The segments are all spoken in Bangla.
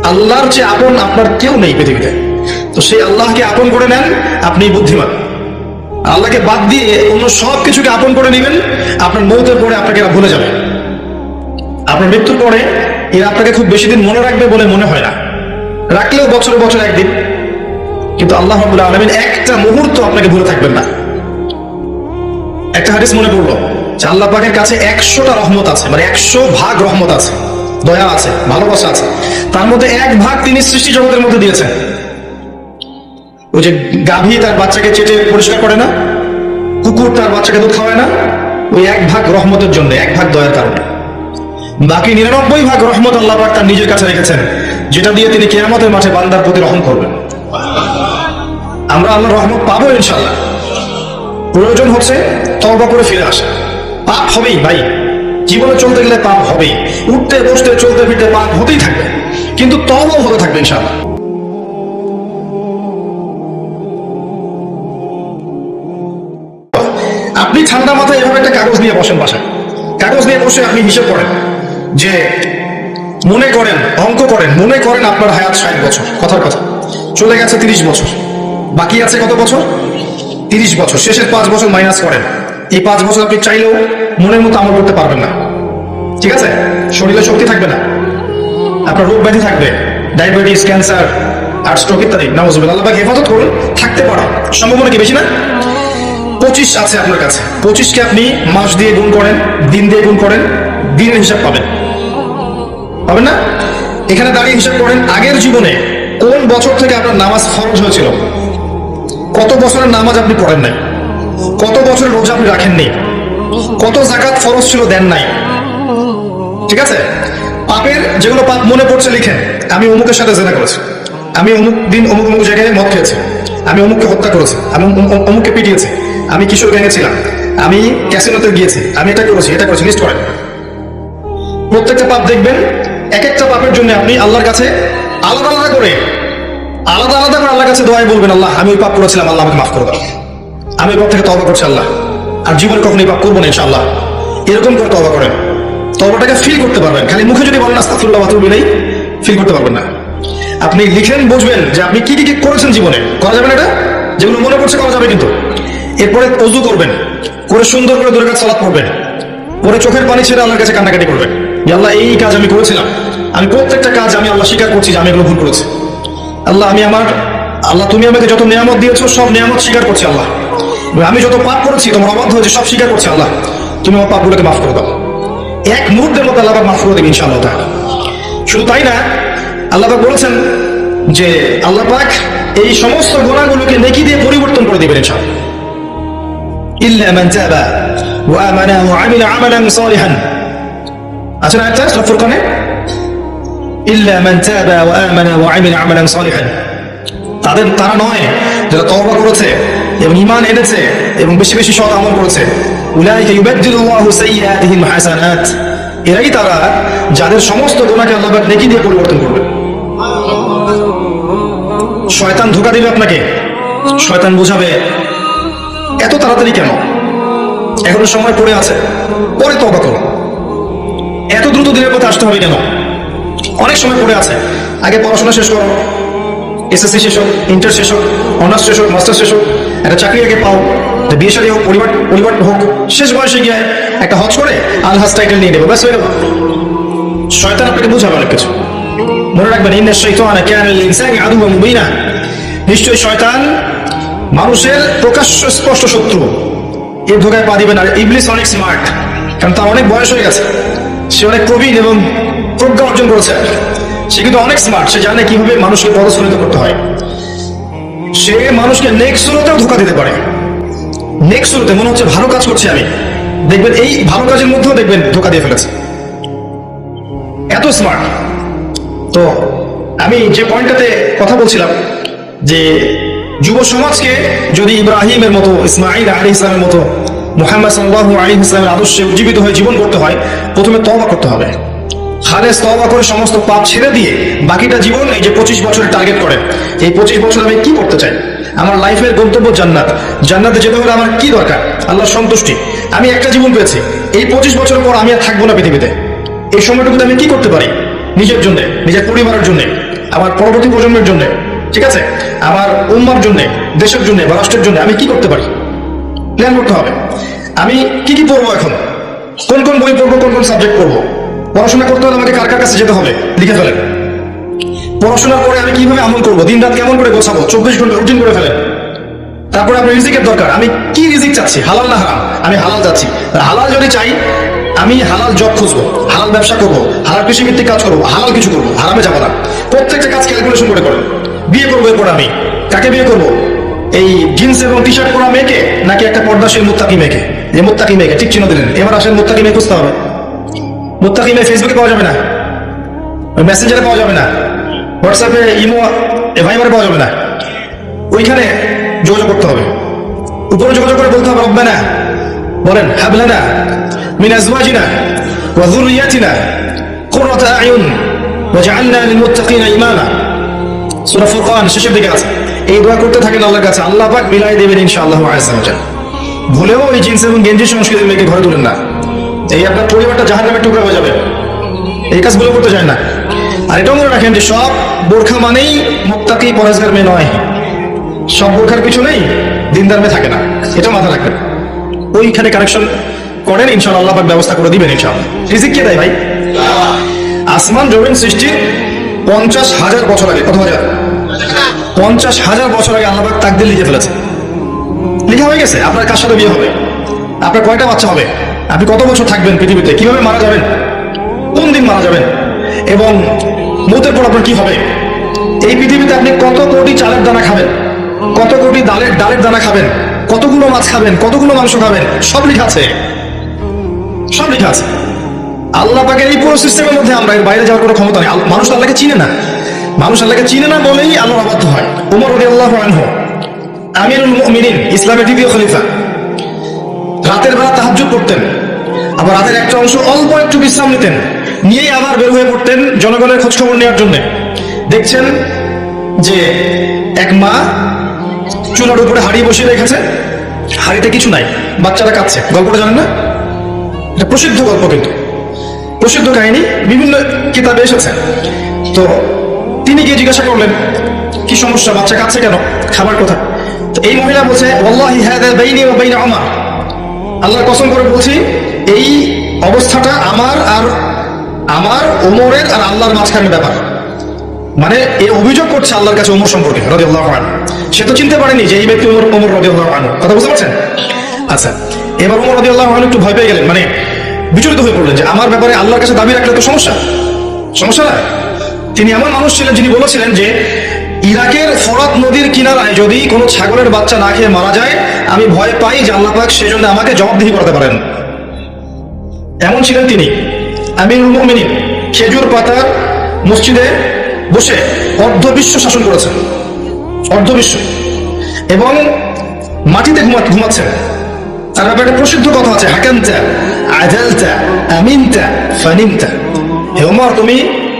আল্লাহর চেয়ে আপন আপনার কেউ নেই পৃথিবীতে। তো সেই আল্লাহকে আপন করে নেন, আপনি বুদ্ধিমান। আল্লাহকে বাদ দিয়ে অন্য সব কিছুকে আপন করে নেবেন, আপনার মৌতের পরে আপনাকে এরা ভুলে যাবে। আপনার মৃত্যুর পরে এরা আপনাকে খুব বেশি দিন মনে রাখবে বলে মনে হয় না, রাখলেও বছর বছর একদিন। কিন্তু আল্লাহ রাব্বুল আলামিন একটা মুহূর্ত আপনাকে ভুলে থাকবেন না। একটা হাদিস মনে পড়লো যে আল্লাহ পাকের কাছে 100টা রহমত আছে, মানে 100 ভাগ রহমত আছে, দয়া আছে, ভালোবাসা আছে। তার মধ্যে 1 ভাগ তিনি সৃষ্টি জগতের মধ্যে দিয়েছেন। ওই যে গাভী তার বাচ্চাকে চেটে পরিষ্কার করে না, কুকুর তার বাচ্চাকে দুধ খাওয়ায় না, ওই 1 ভাগ রহমতের জন্য, 1 ভাগ দয়ার কারণে। বাকি 99 ভাগ রহমত আল্লাহ পাক তার নিজের কাছে রেখেছেন, যেটা দিয়ে তিনি কিয়ামতের মাঠে বান্দার প্রতি রহম করবেন। আমরা আল্লাহর রহমত পাবো ইনশাআল্লাহ। প্রয়োজন হচ্ছে তওবা করে ফিরে আসা। পাপ হবেই ভাই, জীবনে চলতে গেলে পাপ হবেই, উঠতে বসতে চলতে ফিরতে পাপ হতেই থাকবে, কিন্তু তওবাও হতে থাকবে ইনশাআল্লাহ। আপনি ঠান্ডা মাথায় এভাবে একটা কাগজ নিয়ে বসেন বাসায়, কাগজ নিয়ে বসে আপনি হিসেব করেন যে মনে করেন, অঙ্ক করেন, মনে করেন আপনার হায়াত 60 বছর, কথার কথা চলে গেছে 30 বছর, বাকি আছে কত বছর? 30 বছর। শেষের 5 বছর মাইনাস করেন। এই 5 বছর আপনি চাইলেও মনের মতো আমল করতে পারবেন না, ঠিক আছে? শরীরে শক্তি থাকবে না, আপনার রোগ ব্যাধি থাকবে, ডায়াবেটিস, ক্যান্সার আর স্ট্রোক ইত্যাদি। নাউজুবিল্লাহ, আল্লাহ পাক হেফাজত করুন। থাকতে পারে, সম্ভাবনা কি বেশি না? 25 আছে আপনার কাছে, 25কে আপনি মাস দিয়ে গুণ করেন, দিন দিয়ে গুণ করেন, দিনের হিসাব পাবেন, পাবেন না? এখানে দাঁড়িয়ে হিসাব করেন আগের জীবনে কোন বছর থেকে আপনার নামাজ ফরজ হয়েছিল, কত বছরের নামাজ আপনি পড়েন নাই, কত বছরের রোজা আপনি রাখেননি, কত যাকাত ফরজ ছিল দেন নাই, ঠিক আছে? পাপের যেগুলো পাপ মনে পড়ছে লিখেন, আমি অমুকের সাথে জেনা করেছি, আমি অমুক দিন অমুক অমুক জায়গায় মদ খেয়েছি, আমি অমুককে হত্যা করেছি, আমি অমুককে পিটিয়েছি, আমি কিশোর গ্যাংয়ে ছিলাম, আমি ক্যাসিনোতে গিয়েছি, আমি এটা করেছি, এটা করেছি, লিস্ট করেন। প্রত্যেকটা পাপ দেখবেন, এক একটা পাপের জন্য আপনি আল্লাহর কাছে আলাদা আলাদা করে আল্লাহর কাছে দোয়াই বলবেন, আল্লাহ আমি ওই পাপ করেছিলাম, আল্লাহ আমাকে মাফ করে দাও, আমি ওই পাপ থেকে তওবা করছি আল্লাহ, আর জীবনে কখনোই পাপ করবো না ইনশাআল্লাহ। এরকম করে তওবা করেন, তওবাটাকে ফিল করতে পারবেন। খালি মুখে যদি বলেন আস্তাগফিরুল্লাহ ওয়া আতুবু ইলাইহি, ফিল করতে পারবেন না। আপনি লিখেন, বুঝবেন যে আপনি কি কি করেছেন জীবনে। করা যাবে না এটা, যেগুলো মনে পড়ছে করা যাবে কিন্তু। এরপরে ওযু করবেন, করে সুন্দর করে 2 রাকাত সালাত পড়বেন, পরে চোখের পানি ছেড়ে আল্লাহর কাছে কান্নাকাটি করবেন যে আল্লাহ এই কাজ আমি করেছিলাম, আমি প্রত্যেকটা কাজ আমি আল্লাহ স্বীকার করছি যে আমি এগুলো ভুল করেছি। আল্লাহ আল্লাহ তুমি আমাকে যত নিয়ামত দিয়েছো সব নিয়ামত স্বীকার করছি আল্লাহ, আমি যত পাপ করেছি, তোমার অবাধ্য হয়েছে, সব স্বীকার করছি আল্লাহ, তুমি আমার পাপগুলোকে মাফ করে দাও। 1 মুহূর্তের মধ্যে আল্লাহ পাক মাফ করে দেবে ইনশাআল্লাহ। শুধু তাই না, আল্লাহ পাক বলেছেন যে আল্লাহ পাক এই সমস্ত গুনাহগুলোকে নেকি দিয়ে পরিবর্তন করে দিবেন ইনশাআল্লাহ। ইল্লা মান তাবা ওয়া আমানা ওয়া আমিলা আমালান সালিহান, আছে না এটা সূরা ফুরকানে? ইল্লা মান তাবা ওয়া আমানা ওয়া আমিলা আমালান সালিহান, তারা নয় যারা তওবা করেছে এবং ঈমান এনেছে এবং বেশি বেশি সৎ আমল করেছে। উলাইকা ইউবাদদিলুল্লাহু সাইয়্যাতিহিম হাসানাত, এরাই তারা যাদের সমস্ত গুনাহকে আল্লাহ পাক নেকি দিয়ে পরিবর্তন করবে। শয়তান ধোঁকা দিবে আপনাকে, শয়তান বোঝাবে এত তাড়াতাড়ি কেন, এখনো সময় পড়ে আছে, পরে তওবা করো, এত দ্রুত দিনের পথে আসতে হবে কেন, অনেক সময় পড়ে আছে, আগে পড়াশোনা শেষ করো, এসএসসি শেষ হোক, ইন্টার শেষ হোক, অনার্স শেষ হোক, মাস্টার শেষ হোক, একটা চাকরি আগে পাও, বিয়ে শাদী হোক, পরিবার হোক, শেষ বয়সে গিয়ে একটা হজ করে আলহাজ টাইটেল নিয়ে নেবো, ব্যাস হয়ে গেল। শয়তান আপনাকে বুঝাবে অনেক কিছু। মনে রাখবেন, ইন্না শাইতানা কানা লিল ইনসানি আদুওয়ান মুবিনা, নিশ্চয়ই শয়তান মানুষের প্রকাশ্য স্পষ্ট শত্রু। এর ধোকায় পা দিবেন। আর ইবলিস অনেক স্মার্ট, কারণ তার অনেক বয়স হয়ে গেছে, সে অনেক প্রবীণ এবং প্রজ্ঞা অর্জন করেছে, সে কিন্তু অনেক স্মার্ট, সে জানে কিভাবে মানুষকে পদস্খলিত করতে হয়। সে মানুষকে নেক্সট সুরতেও ধোকা দিতে পারে। নেক্সট সুরতে মনে হচ্ছে ভালো কাজ করছি আমি, দেখবেন এই ভালো কাজের মধ্যেও দেখবেন ধোকা দিয়ে ফেলেছে, এত স্মার্ট। তো আমি যে পয়েন্টটাতে কথা বলছিলাম যে যুব সমাজকে যদি ইব্রাহিমের মতো, ইসমাঈল আলাইহিস সালামের মতো, মুহাম্মদ সাল্লাল্লাহু আলাইহি ওয়াসাল্লামের আদর্শে উজ্জীবিত হয়ে জীবন করতে হয়, প্রথমে তওবা করতে হবে। খালেস তওবা করে সমস্ত পাপ ছেড়ে দিয়ে বাকিটা জীবন, এই যে 25 বছরের টার্গেট করেন, এই 25 বছর আমি কি করতে চাই, আমার লাইফের গন্তব্য জান্নাত, জান্নাতে যেতে হলে আমার কি দরকার, আল্লাহর সন্তুষ্টি। আমি একটা জীবন পেয়েছি, এই 25 বছর পর আমি আর থাকবো না পৃথিবীতে, এই সময়টুকুতে আমি কি করতে পারি নিজের জন্য, নিজের পরিবারের জন্য, আমার পরবর্তী প্রজন্মের জন্য, ঠিক আছে, আমার উম্মার জন্য, দেশের জন্য বা রাষ্ট্রের জন্য আমি কি করতে পারি প্ল্যান করতে হবে। আমি কি কি পড়বো, এখন কোন কোন বই পড়বো, কোন কোন সাবজেক্ট পড়বো, পড়াশোনা করতে হলে আমাকে কার কার কাছে যেতে হবে লিখে ফেলেন। পড়াশোনার পরে আমি কিভাবে আমল করবো, দিন রাত কেমন করে গোছাবো, 24 ঘন্টা রুটিন করে ফেলেন। তারপরে আপনার রিজিকের দরকার, আমি কি রিজিক চাচ্ছি, হালাল না হারাম। আমি হালাল চাচ্ছি, হালাল যদি চাই আমি হালাল জব খুঁজবো, হালাল ব্যবসা করবো, হালাল কৃষিভিত্তিক কাজ করবো, হালাল কিছু করবো, হারামে যাবো না। প্রত্যেকটা কাজ ক্যালকুলেশন করে করেন। বিয়ে করবো, এরপর আমি কাকে বিয়ে করবো, এই জিন্স এবং টি শার্ট পরা মেয়েকে নাকি একটা পর্দাশীল মুত্তাকি মেয়েকে? যে মুত্তাকি মেয়েকে ঠিক চিহ্ন দিলেন, এবার আসেন মুত্তাকি মেয়ে খুঁজতে হবে। মুত্তাকি মেয়ে ফেসবুকে পাওয়া যাবে না, মেসেঞ্জারে পাওয়া যাবে না, হোয়াটসঅ্যাপে, ইমো, ভাইবারে পাওয়া যাবে না। ওইখানে যোগাযোগ করতে হবে, উপরে যোগাযোগ করে বলতে হবে রব্বানা, বলেন হাবলানা মিন আজওয়াজিনা ওয়া যুররিয়াতিনা কুররাতা আয়ুন ওয়াজআলনা লিল মুত্তাকিনা ইমামা। সূরা ফুরকান শেষের দিকে আছে। এই দোয়া করতে থাকেন আল্লাহর কাছে, আল্লাহ পাক মিলাই দেবেন ইনশাআল্লাহ আযজা ওয়া জাল। ভুলেও ওই জিন্স এবং গেঞ্জি সংস্কৃতির মেয়েকে ঘরে তুলেন না, এই আপনার পরিবারটা জাহান্নামের টুকরা হয়ে যাবে। এই কাজগুলো করতে চায় না। আর এটাও মনে রাখেন যে সব বোরখা মানেই মুত্তাকি পরেজগার মেয়ে নয়, সব বোরখার পিছনেই দিনদার মেয়ে থাকে না, এটা মাথা রাখবেন। ওইখানে কারেকশন করেন, ইনশাআল্লাহ আল্লাহ পাক ব্যবস্থা করে দিবেন ইনশাআল্লাহ। রিজিক কে দেয় ভাই? আসমান জমিন সৃষ্টির 50,000 বছর আগে, কত হাজার? 50,000 বছর আগে আল্লাহ পাক তাকদীর লিখে ফেলেছে, লিখা হয়ে গেছে আপনার কার সাথে বিয়ে হবে, আপনার কয়টা বাচ্চা হবে, আপনি কত বছর থাকবেন পৃথিবীতে, কিভাবে মারা যাবেন, কোন দিন মারা যাবেন, এবং মৌতের পর আপনার কি হবে। এই পৃথিবীতে আপনি কত কোটি চালের দানা খাবেন, কত কোটি ডালের দানা খাবেন, কতগুলো মাছ খাবেন, কতগুলো মাংস খাবেন, সব লেখা আছে, সব লেখা আছে। আল্লাহ পাকের এই পুরো সিস্টেমের মধ্যে আমরা এর বাইরে যাওয়ার কোনো ক্ষমতা নেই। মানুষ আল্লাহকে চিনে না, মানুষ আল্লাহকে চিনে না বলেই আল্লাহর অবাধ্য হয়। ওমর রাদিয়াল্লাহু আনহু আমিরুল মুমিনিন, ইসলামের দ্বিতীয় খলিফা, রাতের বেলা তাহাজ্জুদ পড়তেন, আবার রাতের একটা অংশ অল্প একটু বিশ্রাম নিতেন, নিয়েই আবার বের হয়ে পড়তেন জনগণের খোঁজখবর নেওয়ার জন্য। দেখছেন যে এক মা চুলার উপরে হাঁড়ি বসিয়ে রেখেছে, হাঁড়িতে কিছু নাই, বাচ্চারা কাঁদছে। গল্পটা জানেন না? এটা প্রসিদ্ধ গল্প, কিন্তু প্রসিদ্ধ কাহিনী, বিভিন্ন কিতাবে এসেছে। তো তিনি গিয়ে জিজ্ঞাসা করলেন কি সমস্যা, বাচ্চা কাঁদছে কেন, খাবার কথা। তো এই মহিলা বলছে ওয়াল্লাহি হাযা বাইনি ওয়া বাইনা উমর, আল্লাহর কসম করে বলছি এই অবস্থাটা আমার ওমরের আর আল্লাহর মাঝখানের ব্যাপার। মানে এই অভিযোগ করছে আল্লাহর কাছে ওমর সম্পর্কে রাদিয়াল্লাহু আনহু। সে তো চিনতে পারেনি যে এই ব্যক্তি ওমর রাদিয়াল্লাহু আনহু, কথা বুঝতে পারছেন? আচ্ছা, এবার ওমর রাদিয়াল্লাহু আনহু একটু ভয় পেয়ে গেলেন, মানে বিচলিত হয়ে পড়লেন যে আমার ব্যাপারে আল্লাহর কাছে দাবি রাখলে তো সমস্যা না। তিনি এমন মানুষ ছিলেন যিনি বলেছিলেন যে ইরাকের ফোরাত নদীর কিনারায় যদি কোনো ছাগলের বাচ্চা না খেয়ে মারা যায়, আমি ভয় পাই যে আল্লাহ পাক সেজন্য আমাকে জবাবদিহি করতে পারেন। এমন ছিলেন তিনি আমিরুল মুমিনিন। খেজুর পাতার মসজিদে বসে অর্ধ বিশ্ব শাসন করেছেন, অর্ধ বিশ্ব, এবং মাটিতে ঘুমাচ্ছেন। তার ব্যাপারে একটা প্রসিদ্ধ কথা আছে, হাকামতা আদালতা আমিনতা ফানিমতা। হে ওমর, তুমি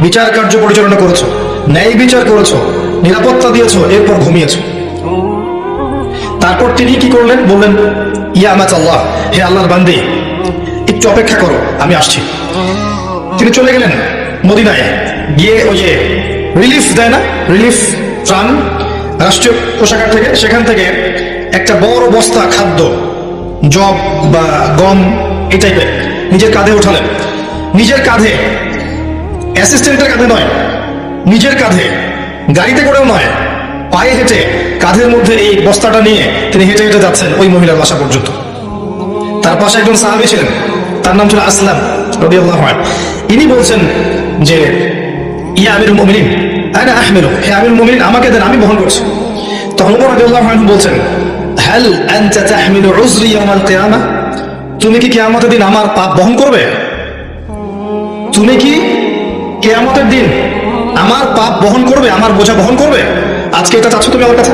বিচার কার্য পরিচালনা করেছো, ন্যায় বিচার করেছো, নিরাপত্তা দিয়েছো, এরপর ঘুমিয়েছো। তারপর তিনি কি করলেন, বললেন ইয়া আমাতাল্লাহ, হে আল্লাহর বান্দী, একটু অপেক্ষা করো, আমি আসছি। তিনি চলে গেলেন মদিনায়, গিয়ে ওই যে রিলিফ দেয় না, রিলিফ ত্রাণ রাষ্ট্রীয় কোষাগার থেকে, সেখান থেকে একটা বড় বস্তা খাদ্য, জব বা গম এই টাইপের নিজের কাঁধে উঠালেন। নিজের কাঁধে, অ্যাসিস্ট্যান্টের কাঁধে নয়, নিজের কাঁধে, গাড়িতে করেও নয়, পায়ে হেঁটে কাঁধের মধ্যে এই বস্তাটা নিয়ে তিনি হেঁটে হেঁটে যাচ্ছেন ওই মহিলার বাসা পর্যন্ত। তার পাশে একজন সাহাবী ছিলেন, তার নাম ছিল আসলাম রাদিয়াল্লাহু আনহু। ইনি বলছেন যে ইয়া আমিরুল মুমিনিন আনা আহমিলু, হে আমিরুল মুমিনিন, আমাকে দেন, আমি বহন করছি। তখন ওমর রাদিয়াল্লাহু আনহু বলছেন হাল আনতা তাহমিলু উযরি ইয়াওমাল কিয়ামা, তুমি কি কিয়ামতের দিন আমার পাপ বহন করবে? তুমি কি কিয়ামতের দিন আমার পাপ বহন করবে, আমার বোঝা বহন করবে? আজকে এটা চাচ্ছ তুমি আমার কাছে?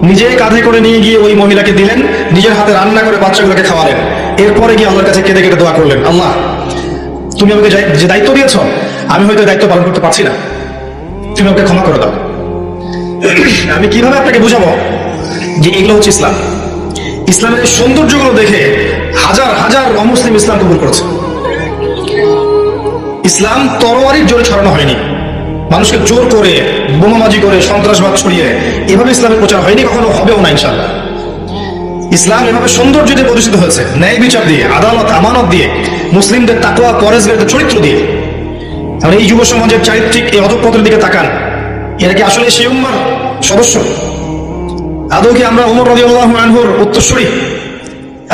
নিজে কাঁধে করে নিয়ে গিয়ে ওই মহিলাকে দিলেন, নিজের হাতে রান্না করে বাচ্চাগুলোকে খাওয়ালেন, এরপরে গিয়ে আল্লাহর কাছে কেঁদে কেটে দোয়া করলেন, আল্লাহ তুমি আমাকে যে দায়িত্ব দিয়েছ, আমি হয়তো দায়িত্ব পালন করতে পারছি না, তুমি আমাকে ক্ষমা করে দাও। আমি কিভাবে আপনাকে বুঝাবো যে এগুলো হচ্ছে ইসলাম? ইসলামের সৌন্দর্যগুলো দেখে হাজার হাজার অমুসলিম ইসলাম কবুল করেছে। ইসলাম তরোয়ারির জোরে ছড়ানো হয়নি, মানুষকে জোর করে, বোমাবাজি করে, সন্ত্রাসবাদ ছড়িয়ে এভাবে ইসলামের প্রচার হয়নি, কখনো হবেও না ইনশাআল্লাহ। ইসলাম এভাবে সৌন্দর্য দিয়ে প্রতিষ্ঠিত হয়েছে, ন্যায় বিচার দিয়ে, আদালত আমানত দিয়ে, মুসলিমদের তাকওয়া পরেজগারদের চরিত্র দিয়ে। আর এই যুব সমাজের চারিত্রিক এই অধঃপতনের দিকে তাকান, এরা কি আসলে সেই উম্মার সদস্য? আদৌ কি আমরা ওমর রাদিয়াল্লাহু আনহুর উত্তরসূরি,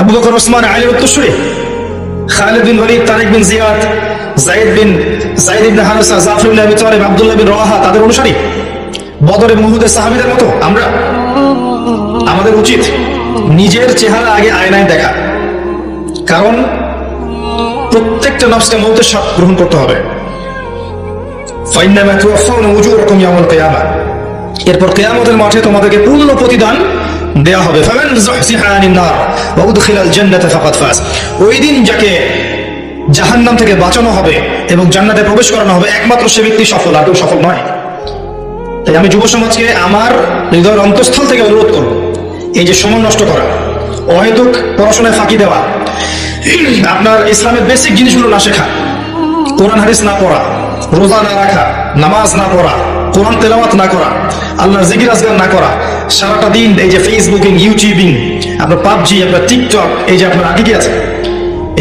আবু বকর ওসমান আলীর উত্তরসূরি, খালিদ বিন ওয়ালিদ, তারিক বিন জিয়াদ, যায়েদ ইবনে হারেসা, জাফর ইবনে আবি তালিব, আব্দুল্লাহ বিন রওয়াহা তাদের অনুসারী, বদর এবং উহুদের সাহাবীদের মতো আমরা? আমাদের উচিত নিজের চেহারা আগে আয়নায় দেখা, কারণ প্রত্যেকটা নফসকে মৌতের স্বাদ গ্রহণ করতে হবে। ফাইন্নামা তুওয়াফাউনা উজুরাকুম ইয়াউমাল কিয়ামা, এরপর কিয়ামতের মাঠে তোমাদেরকে পূর্ণ প্রতিদান দেয়া হবে। ফামান যুহজিহা আনিন নার ওয়া উদখিলাল জান্নাতা ফাকাদ ফাজ, ওই দিন যাকে জাহান্নাম থেকে বাঁচানো হবে এবং জান্নাতে প্রবেশ করানো হবে, একমাত্র সে ব্যক্তি সফল, আর কেউ সফল নয়। তাই আমি যুব সমাজকে আমার হৃদয়ের অন্তঃস্থল থেকে অনুরোধ করব, এই যে সময় নষ্ট করা, অহেতুক পড়াশোনায় ফাঁকি দেওয়া, আপনার ইসলামের বেসিক জিনিসগুলো না শেখা, কোরআন হাদিস না পড়া, রোজা না রাখা, নামাজ না পড়া, কোরআন তেলাওয়াত না করা, আল্লাহর জিকির আজগার না করা, সারাটা দিন এই যে ফেসবুকিং, ইউটিউবিং, আপনার পাবজি, আপনার টিকটক, এই যে আপনার আগে কি আছে,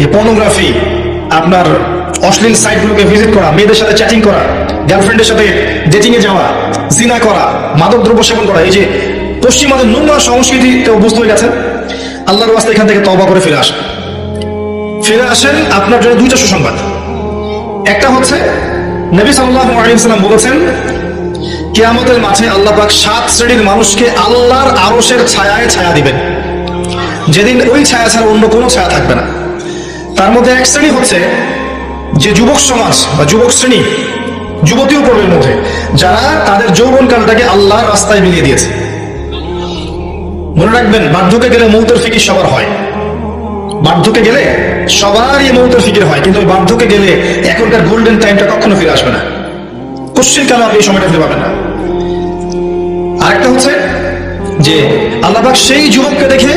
এই পর্নোগ্রাফি, আপনার অশ্লীল সাইটগুলোকে ভিজিট করা, মেয়েদের সাথে চ্যাটিং করা, গার্লফ্রেন্ডের সাথে ডেটিং এ যাওয়া, জিনা করা, মাদক দ্রব্য সেবন করা, এই যে পশ্চিমাদের নোংরা সংস্কৃতিতে অভ্যস্ত হয়ে গেছেন, আল্লাহর ওয়াস্তে এখান থেকে তওবা করে ফিরে আসেন। ফিরে আসেন, আপনার জন্য দুইটা সুসংবাদ। একটা হচ্ছে নবী সাল্লাল্লাহু আলাইহি ওয়াসাল্লাম বলেছেন, কিয়ামতের মাঠে আল্লাহ পাক 7 শ্রেণীর মানুষকে আল্লাহর আরশের ছায়ায় ছায়া দিবেন, যেদিন ওই ছায়া ছাড়া অন্য কোনো ছায়া থাকবে না। তার মধ্যে এক শ্রেণী হচ্ছে যে যুবক সমাজ বা যুবক শ্রেণী, যুবতীও পড়বে মধ্যে, যারা তাদের যৌবনকালটাকে আল্লাহর রাস্তায় মিলিয়ে দিয়েছে। মনে রাখবেন, বার্ধক্যে গেলে মৌতের ফিকির সবার হয়, বার্ধক্যে গেলে সবারই মৌতের ফিকির হয়, কিন্তু ওই বার্ধক্যে গেলে এখনকার গোল্ডেন টাইমটা কখনো ফিরে আসবে না, কোশ্চিন কালে আপনি এই সময়টা ফিরে পাবেন না। আরেকটা হচ্ছে যে আল্লাহ পাক সেই যুবককে দেখে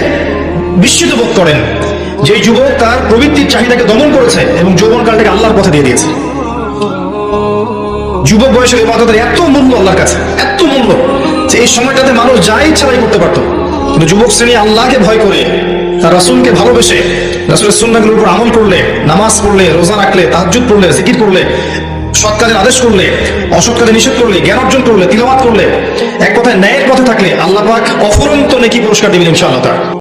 বিস্মিত বোধ করেন, যে যুবক তার প্রবৃত্তির চাহিদাকে দমন করেছে এবং যৌবনকালটাকে আল্লাহর পথে দিয়ে দিয়েছে। যুবক বয়সের ইবাদতের এত মূল্য আল্লাহর কাছে, এত মূল্য, যে এই সময়টাতে মানুষ যা ইচ্ছা তাই করতে পারতো, কিন্তু যুবক শ্রেণী আল্লাহকে ভয় করে, তার রাসূলকে ভালোবেসে, রাসূলের সুন্নাহগুলোর উপর আমল করলে, নামাজ পড়লে, রোজা রাখলে, তাহাজ্জুদ পড়লে, জিকির করলে, সৎ কাজের আদেশ করলে, অসৎ কাজে নিষেধ করলে, জ্ঞান অর্জন করলে, তিলাওয়াত করলে, এক কথায় ন্যায়ের পথে থাকলে আল্লাহ পাক অফুরন্ত নেকি পুরস্কার দিবেন ইনশাআল্লাহ।